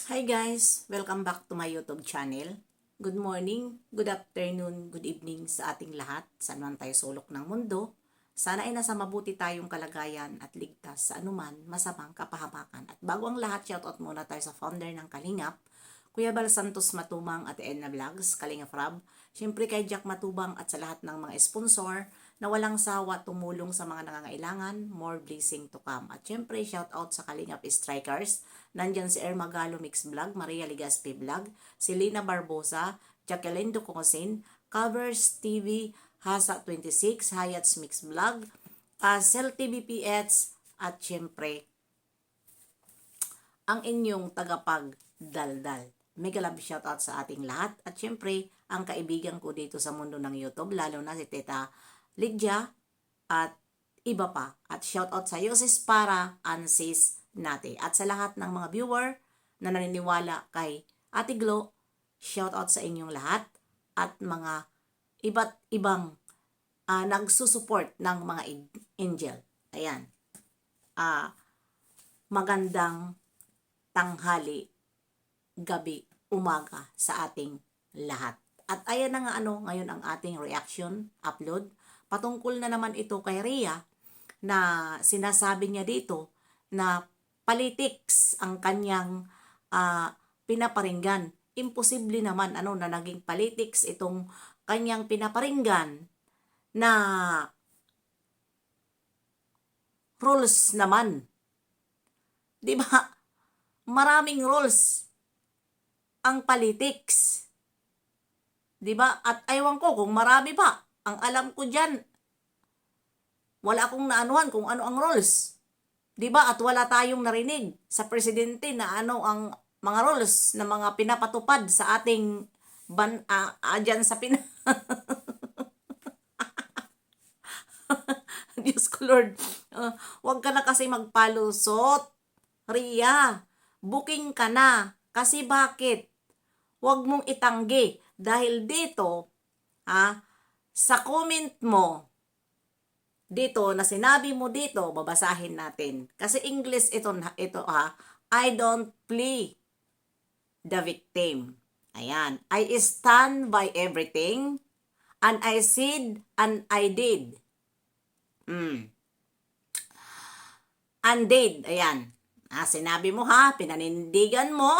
Hi guys! Welcome back to my YouTube channel. Good morning, good afternoon, good evening sa ating lahat. Saan man tayo sulok ng mundo. Sana ay nasa mabuti tayong kalagayan at ligtas sa anuman masamang kapahamakan. At bago ang lahat, shoutout muna tayo sa founder ng Kalingap, Kuya Bal Santos Matubang at Edna Vlogs, Kalingap Rab. Siyempre kay Jack Matubang at sa lahat ng mga sponsor na walang sawa tumulong sa mga nangangailangan, more blessing to come. At syempre, shout out sa Kalingap Strikers. Nandyan si Ermagalo Mix Vlog, Maria Ligaspi Vlog, si Lina Barbosa, Jacqueline Ducosin, Covers TV, Hasa 26, Hayats Mix Vlog, Cell TV PH, at syempre, ang inyong tagapagdaldal. Mega love shoutout sa ating lahat. At syempre, ang kaibigan ko dito sa mundo ng YouTube, lalo na si Teta Lydia at iba pa. At shoutout sa Yoses para Ansis Nate. At sa lahat ng mga viewer na naniniwala kay Ate Glo, shoutout sa inyong lahat. At mga iba't ibang nagsusupport ng mga angel. Ayan. Magandang tanghali, gabi, umaga sa ating lahat. At ayan na nga ngayon ang ating reaction upload. Patungkol na naman ito kay Rhea na sinasabi niya dito na politics ang kanyang pinaparinggan. Imposible naman na naging politics itong kanyang pinaparinggan na rules naman. 'Di ba? Maraming rules ang politics. 'Di ba? At aywan ko kung marami pa. Ang alam ko diyan, wala akong naanuhan kung ano ang rules. 'Di ba? At wala tayong narinig sa presidente na ano ang mga rules na mga pinapatupad sa ating diyan sa Diyos ko Lord. Huwag ka na kasi magpalusot. Rhea, booking ka na. Kasi bakit? Huwag mong itanggi. Dahil dito, sa comment mo, dito, na sinabi mo dito, babasahin natin. Kasi English ito I don't play the victim. Ayan. I stand by everything and I said and I did. And did. Ayan. Sinabi mo pinanindigan mo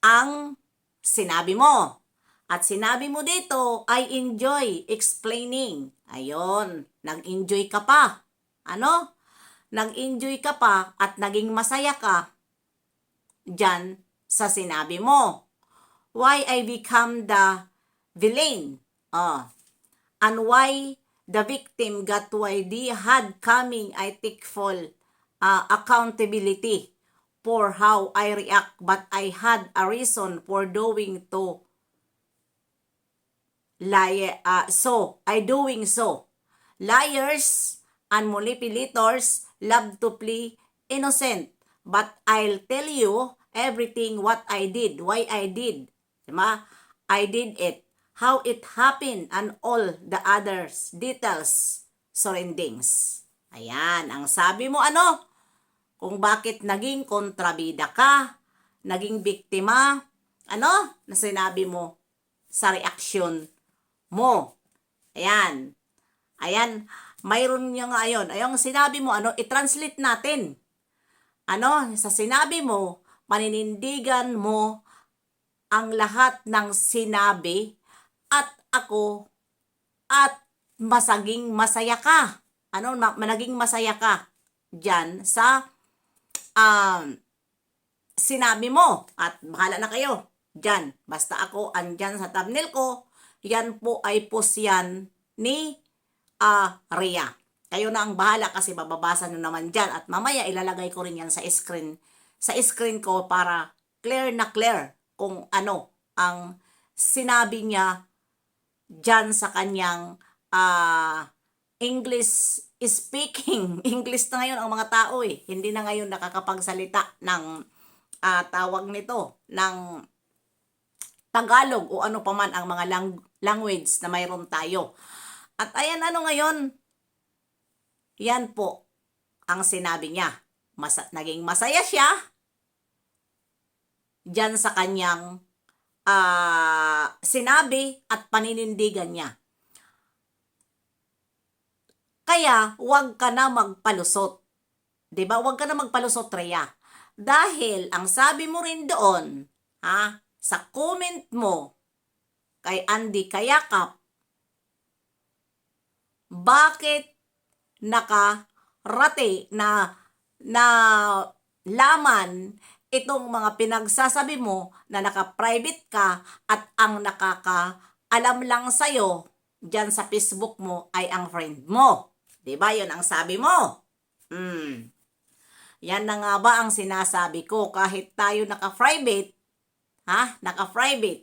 ang sinabi mo. At sinabi mo dito, I enjoy explaining. Ayon, nag-enjoy ka pa. Ano? Nag-enjoy ka pa at naging masaya ka dyan sa sinabi mo. Why I become the villain. And why the victim got why they had coming, I take full accountability for how I react, but I had a reason for doing to lie. So I doing so. Liars and manipulators love to play innocent, but I'll tell you everything what I did, why I did. Diba? I did it, how it happened, and all the others details surroundings. Ayan, ang sabi mo kung bakit naging kontrabida ka, naging biktima, na sinabi mo sa reaksyon mo. Ayan. Ayan, mayroon niya nga ayon. Ayong sinabi mo, i-translate natin. Sa sinabi mo, paninindigan mo ang lahat ng sinabi at ako at masaya ka. Naging masaya ka dyan sa sinabi mo. At bahala na kayo dyan. Basta ako andyan sa thumbnail ko, yan po ay post yan ni Rhea. Kayo na ang bahala kasi bababasa nyo naman dyan. At mamaya ilalagay ko rin yan sa screen ko para clear na clear kung ano ang sinabi niya dyan sa kanyang English speaking. English na ngayon ang mga tao Hindi na ngayon nakakapagsalita ng tawag nito, ng Tagalog o ano pa man ang mga language na mayroon tayo. At ayan ngayon, yan po ang sinabi niya. Naging masaya siya dyan sa kanyang sinabi at paninindigan niya. Kaya, huwag ka na magpalusot. 'Di ba? Huwag ka na magpalusot, Rhea. Dahil, ang sabi mo rin doon, sa comment mo kay Andy Kayakap, bakit nakarate na laman itong mga pinagsasabi mo na naka-private ka at ang nakakaalam lang sa'yo dyan sa Facebook mo ay ang friend mo. Diba? Yun ang sabi mo. Yan na nga ba ang sinasabi ko, kahit tayo naka-private, naka-private,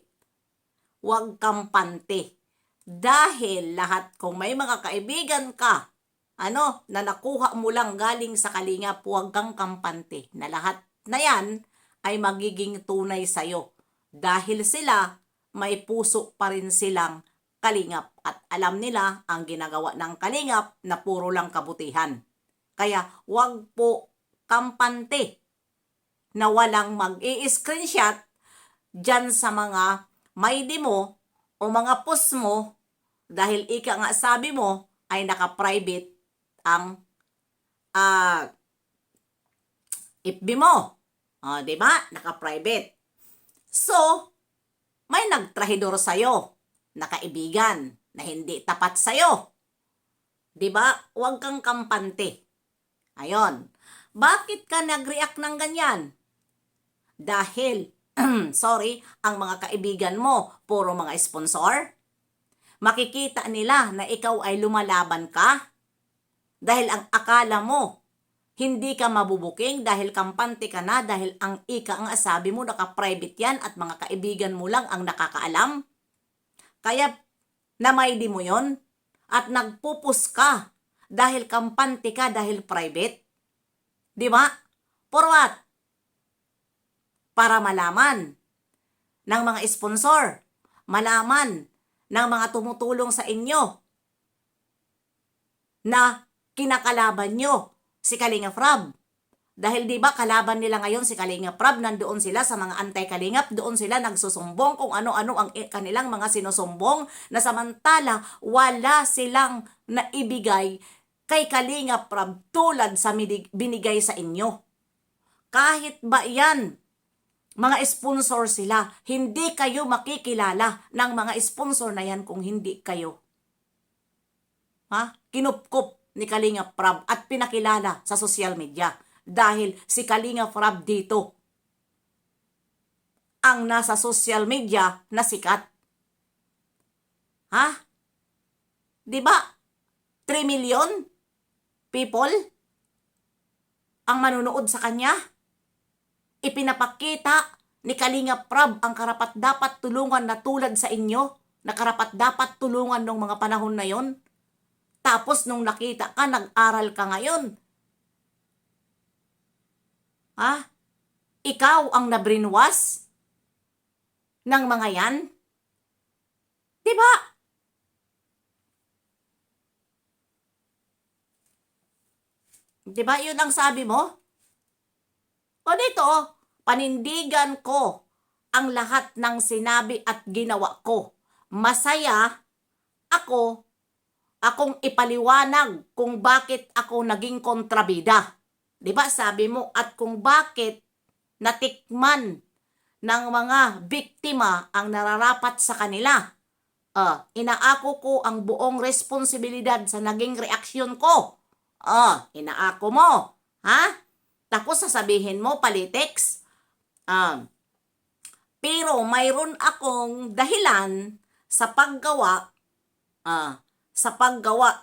huwag kang panti. Dahil lahat, kung may mga kaibigan ka, na nakuha mo lang galing sa Kalingap, huwag kang kampante. Na lahat na yan ay magiging tunay sa'yo. Dahil sila, may puso pa rin silang Kalingap. At alam nila ang ginagawa ng Kalingap na puro lang kabutihan. Kaya huwag po kampante na walang mag-i-screenshot dyan sa mga may demo o mga post mo dahil ika nga sabi mo ay naka-private ang FB mo. Diba? Naka-private. So, may nagtrahidor sa'yo na kaibigan na hindi tapat sa'yo. Diba? Huwag kang kampante. Ayon. Bakit ka nag-react ng ganyan? Dahil, ang mga kaibigan mo, puro mga sponsor? Makikita nila na ikaw ay lumalaban ka? Dahil ang akala mo, hindi ka mabubuking dahil kampante ka na dahil ang ika ang sabi mo naka-private yan at mga kaibigan mo lang ang nakakaalam? Kaya, namaydi mo yon at nagpupus ka dahil kampante ka dahil private? Di ba? For what? Para malaman ng mga sponsor, malaman ng mga tumutulong sa inyo na kinakalaban nyo si Kalingap Rab. Dahil di ba kalaban nila ngayon si Kalingap Rab, nandoon sila sa mga anti-Kalingap, doon sila nagsusumbong kung ano-ano ang kanilang mga sinusumbong na samantala wala silang naibigay kay Kalingap Rab tulad sa binigay sa inyo. Kahit ba yan, mga sponsor sila, hindi kayo makikilala ng mga sponsor na yan kung hindi kayo kinupkup ni Kalingap Rab at pinakilala sa social media. Dahil si Kalingap Rab dito ang nasa social media na sikat. Diba? 3 million people ang manunood sa kanya. Ipinapakita ni Kalingap Rab ang karapat-dapat tulungan na tulad sa inyo, na karapat-dapat tulungan nung mga panahon na yon. Tapos nung nakita ka, nag-aral ka ngayon. Ikaw ang nabrinwas ng mga yan? Diba? Diba yun ang sabi mo? O dito, panindigan ko ang lahat ng sinabi at ginawa ko. Masaya akong ipaliwanag kung bakit ako naging kontrabida. Diba sabi mo, at kung bakit natikman ng mga biktima ang nararapat sa kanila. Inaako ko ang buong responsibilidad sa naging reaksyon ko. Inaako mo. Tapos sasabihin mo, politics. Pero mayroon akong dahilan sa paggawa,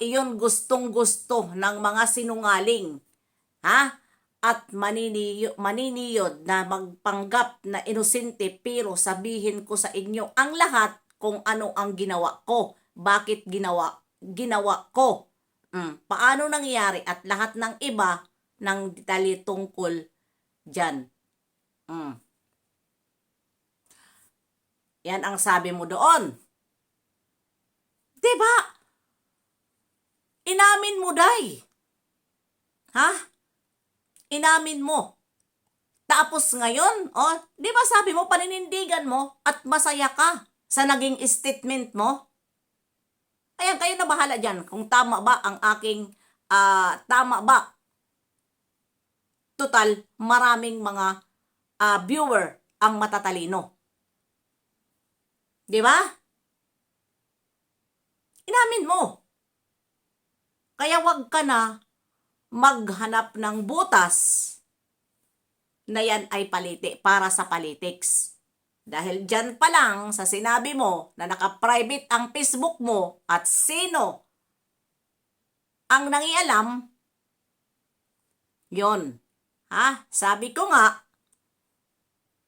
iyon gustong-gusto ng mga sinungaling. At maniniyod na magpanggap na inosente, pero sabihin ko sa inyo ang lahat kung ano ang ginawa ko. Bakit ginawa ko? Paano nangyari at lahat ng iba ng detalye tungkol dyan. Yan ang sabi mo doon. Diba? Inamin mo, day. Inamin mo Tapos ngayon, di ba sabi mo, paninindigan mo at masaya ka sa naging statement mo? Ayan, kayo na bahala dyan kung tama ba ang aking, tama ba? Total, maraming mga viewer ang matatalino. Di ba? Inamin mo. Kaya wag ka na maghanap ng butas na yan ay paliti para sa politics. Dahil dyan pa lang sa sinabi mo na naka-private ang Facebook mo at sino ang nangialam, yon. Sabi ko nga,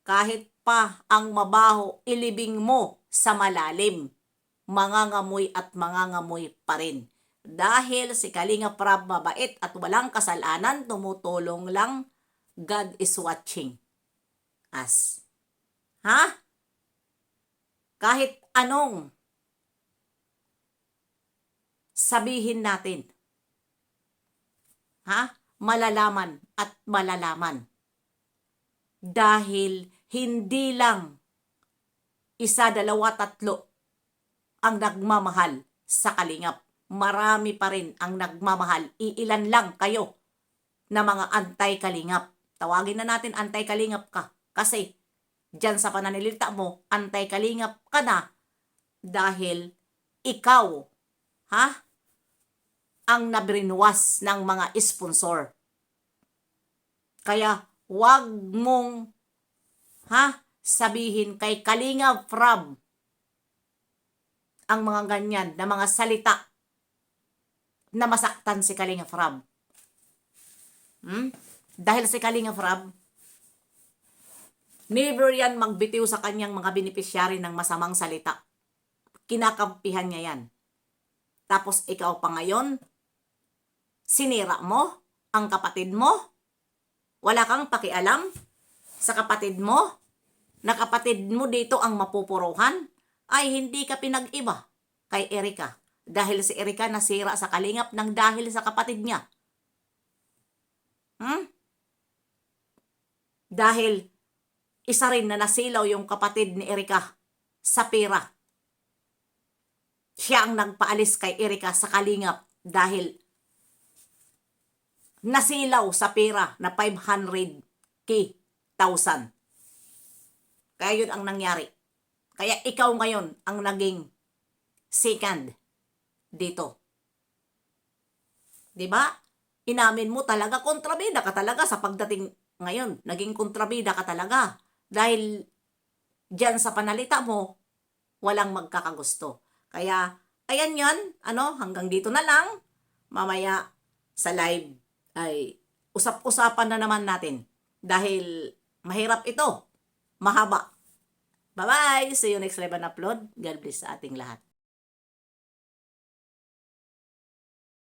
kahit pa ang mabaho ilibing mo sa malalim, mangangamoy at mangangamoy pa rin. Dahil si Kalinga Prab mabait at walang kasalanan, tumutulong lang, God is watching us. Kahit anong sabihin natin, malalaman at malalaman. Dahil hindi lang isa, dalawa, tatlo ang nagmamahal sa Kalingap. Marami pa rin ang nagmamahal. Iilan lang kayo na mga anti-Kalingap. Tawagin na natin anti-Kalingap ka. Kasi dyan sa pananalita mo, anti-Kalingap ka na dahil ikaw, ang nabrinwas ng mga sponsor. Kaya wag mong sabihin kay Kalinga Prab ang mga ganyan na mga salita na masaktan si Kalinga Prab. Dahil si Kalinga Prab, never yan magbitiw sa kanyang mga beneficiary ng masamang salita. Kinakampihan niya yan. Tapos ikaw pa ngayon, sinira mo ang kapatid mo? Wala kang pakialam sa kapatid mo? Na kapatid mo dito ang mapupuruhan? Ay hindi ka pinag-iba kay Erika. Dahil si Erika nasira sa Kalingap ng dahil sa kapatid niya. Dahil isa rin na nasilaw yung kapatid ni Erika sa pera. Siya ang nagpaalis kay Erika sa Kalingap dahil nasilaw sa pera na 500,000. Kaya yun ang nangyari. Kaya ikaw ngayon ang naging second dito. 'Di ba? Inamin mo talaga, kontrabida ka talaga sa pagdating ngayon. Naging kontrabida ka talaga. Dahil diyan sa panalita mo, walang magkakagusto. Kaya, ayan yan. Hanggang dito na lang. Mamaya sa live ay usap-usapan na naman natin. Dahil mahirap ito. Mahaba. Bye-bye! See you next live and upload. God bless sa ating lahat.